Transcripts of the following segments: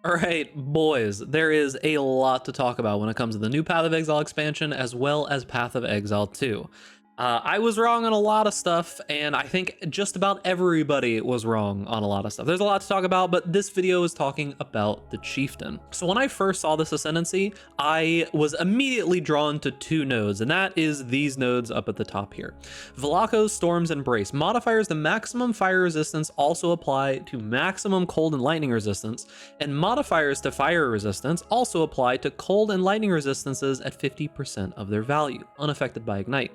All right, boys, there is a lot to talk about when it comes to the new Path of Exile expansion as well as Path of Exile 2. I was wrong on a lot of stuff, and I think just about everybody was wrong on a lot of stuff. There's a lot to talk about, but this video is talking about the Chieftain. So when I first saw this ascendancy, I was immediately drawn to two nodes, and that is these nodes up at the top here. Vlako's Storm's Embrace. Modifiers to maximum fire resistance also apply to maximum cold and lightning resistance, and modifiers to fire resistance also apply to cold and lightning resistances at 50% of their value, unaffected by Ignite.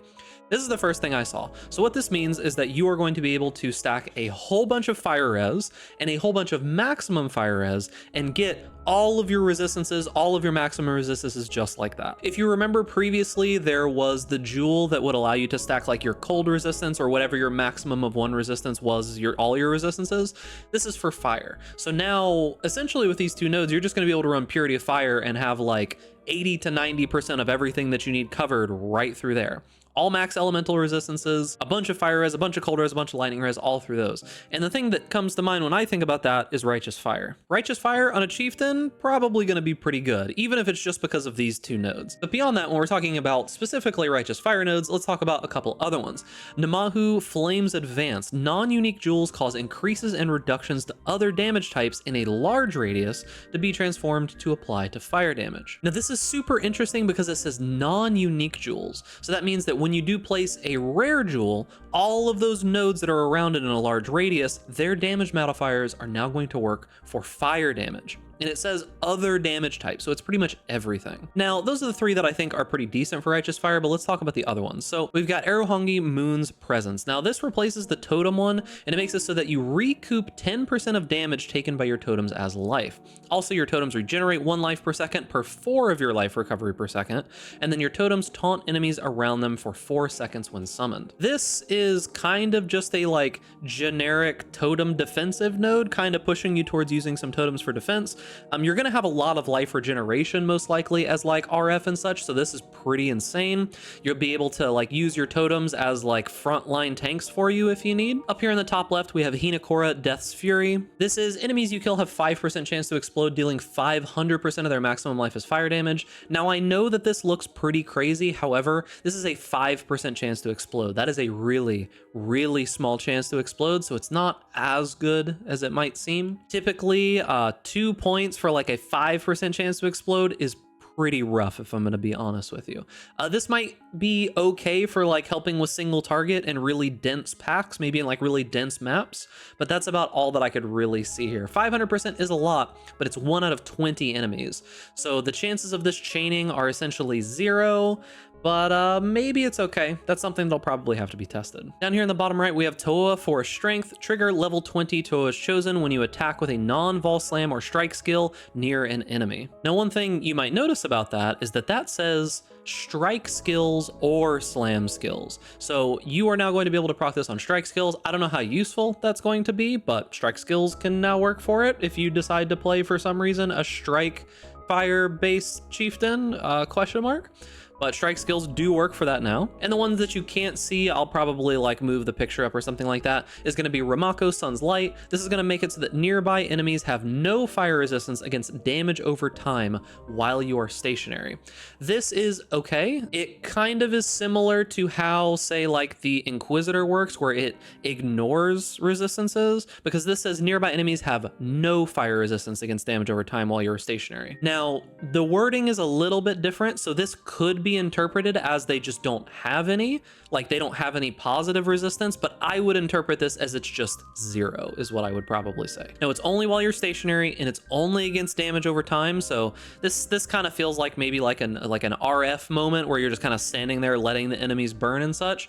This is the first thing I saw. So what this means is that you are going to be able to stack a whole bunch of fire res and a whole bunch of maximum fire res and get all of your resistances, all of your maximum resistances just like that. If you remember previously, there was the jewel that would allow you to stack like your cold resistance or whatever your maximum of one resistance was, all your resistances. This is for fire. So now essentially with these two nodes, you're just going to be able to run Purity of Fire and have like 80 to 90% of everything that you need covered right through there. All max elemental resistances, a bunch of fire res, a bunch of cold res, a bunch of lightning res, all through those. And the thing that comes to mind when I think about that is Righteous Fire. Righteous Fire on a Chieftain, probably going to be pretty good, even if it's just because of these two nodes. But beyond that, when we're talking about specifically Righteous Fire nodes, let's talk about a couple other ones. Namahu Flames Advance. Non-unique jewels cause increases and reductions to other damage types in a large radius to be transformed to apply to fire damage. Now this is super interesting because it says non-unique jewels. So that means that when you do place a rare jewel, all of those nodes that are around it in a large radius, their damage modifiers are now going to work for fire damage. And it says other damage types, so it's pretty much everything. Now, those are the three that I think are pretty decent for Righteous Fire, but let's talk about the other ones. So we've got Arohangi Moon's Presence. Now this replaces the totem one, and it makes it so that you recoup 10% of damage taken by your totems as life. Also, your totems regenerate 1 life per second per 4 of your life recovery per second, and then your totems taunt enemies around them for 4 seconds when summoned. This is kind of just a like generic totem defensive node, kind of pushing you towards using some totems for defense. You're going to have a lot of life regeneration most likely as like RF and such, so this is pretty insane. You'll be able to like use your totems as like frontline tanks for you if you need. Up here in the top left, we have Hinekora Death's Fury. This is enemies you kill have 5% chance to explode, dealing 500% of their maximum life as fire damage. Now I know that this looks pretty crazy, however, this is a 5% chance to explode. That is a really, really small chance to explode, so it's not as good as it might seem. Typically, 2 points for like a 5% chance to explode is pretty rough, if I'm going to be honest with you. This might be okay for like helping with single target and really dense packs, maybe in like really dense maps, but that's about all that I could really see here. 500% is a lot, but it's 1 out of 20 enemies. So the chances of this chaining are essentially 0, but maybe it's okay. That's something that'll probably have to be tested. Down here in the bottom right, we have Toa for Strength. Trigger level 20 Toa is chosen when you attack with a non-Vol Slam or Strike skill near an enemy. Now, one thing you might notice about that is that that says Strike skills or Slam skills. So you are now going to be able to proc this on Strike skills. I don't know how useful that's going to be, but Strike skills can now work for it if you decide to play for some reason a Strike fire-based Chieftain, question mark. But strike skills do work for that now. And the ones that you can't see, I'll probably like move the picture up or something like that, is going to be Ramako Sun's Light. This is going to make it so that nearby enemies have no fire resistance against damage over time while you are stationary. This is okay. It kind of is similar to how, say, like the Inquisitor works, where it ignores resistances, because this says nearby enemies have no fire resistance against damage over time while you're stationary. Now, the wording is a little bit different, so this could be interpreted as they just don't have any, like they don't have any positive resistance, but I would interpret this as it's just 0 is what I would probably say. Now, it's only while you're stationary and it's only against damage over time, so this kind of feels like maybe like an RF moment where you're just kind of standing there letting the enemies burn and such.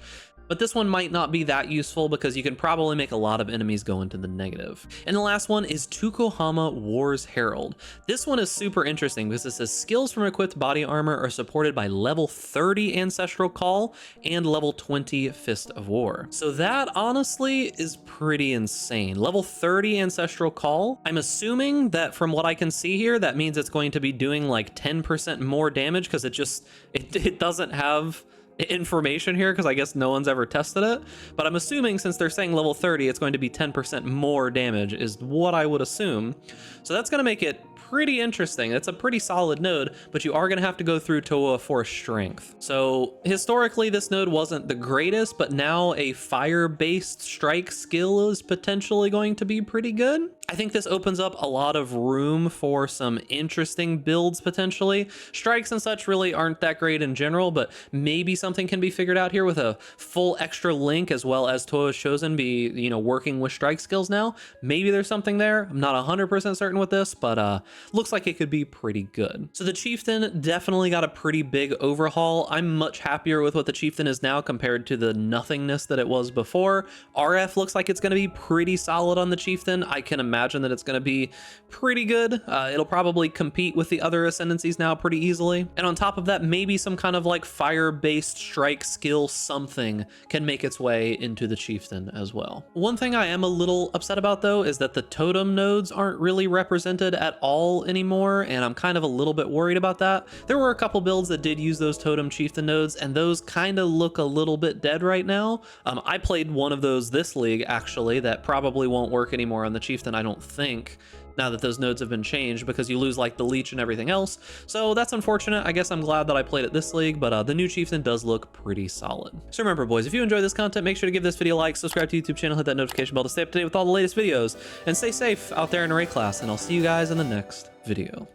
But this one might not be that useful because you can probably make a lot of enemies go into the negative. And the last one is Tukohama War's Herald. This one is super interesting because it says skills from equipped body armor are supported by level 30 Ancestral Call and level 20 Fist of War. So that honestly is pretty insane. Level 30 Ancestral Call, I'm assuming that from what I can see here, that means it's going to be doing like 10% more damage because it doesn't have information here because I guess no one's ever tested it, but I'm assuming since they're saying level 30, it's going to be 10% more damage is what I would assume. So that's going to make it pretty interesting. It's a pretty solid node, but you are going to have to go through Toa for strength. So historically, this node wasn't the greatest, but now a fire-based strike skill is potentially going to be pretty good. I think this opens up a lot of room for some interesting builds potentially. Strikes and such really aren't that great in general, but maybe something can be figured out here with a full extra link, as well as Toa's Chosen be, you know, working with strike skills now. Maybe there's something there. I'm not 100% certain with this, but looks like it could be pretty good. So the Chieftain definitely got a pretty big overhaul. I'm much happier with what the Chieftain is now compared to the nothingness that it was before. RF looks like it's going to be pretty solid on the Chieftain. I can imagine that it's going to be pretty good. It'll probably compete with the other ascendancies now pretty easily. And on top of that, maybe some kind of like fire-based strike skill something can make its way into the Chieftain as well. One thing I am a little upset about though is that the totem nodes aren't really represented at all anymore, and I'm kind of a little bit worried about that. There were a couple builds that did use those totem chieftain nodes, and those kind of look a little bit dead right now. I played one of those this league actually that probably won't work anymore on the chieftain, I don't think, now that those nodes have been changed, because you lose like the leech and everything else. So that's unfortunate. I guess I'm glad that I played it this league, but the new chieftain does look pretty solid. So remember boys, if you enjoy this content, make sure to give this video a like, subscribe to the YouTube channel, hit that notification bell to stay up to date with all the latest videos, and stay safe out there in array class, and I'll see you guys in the next video.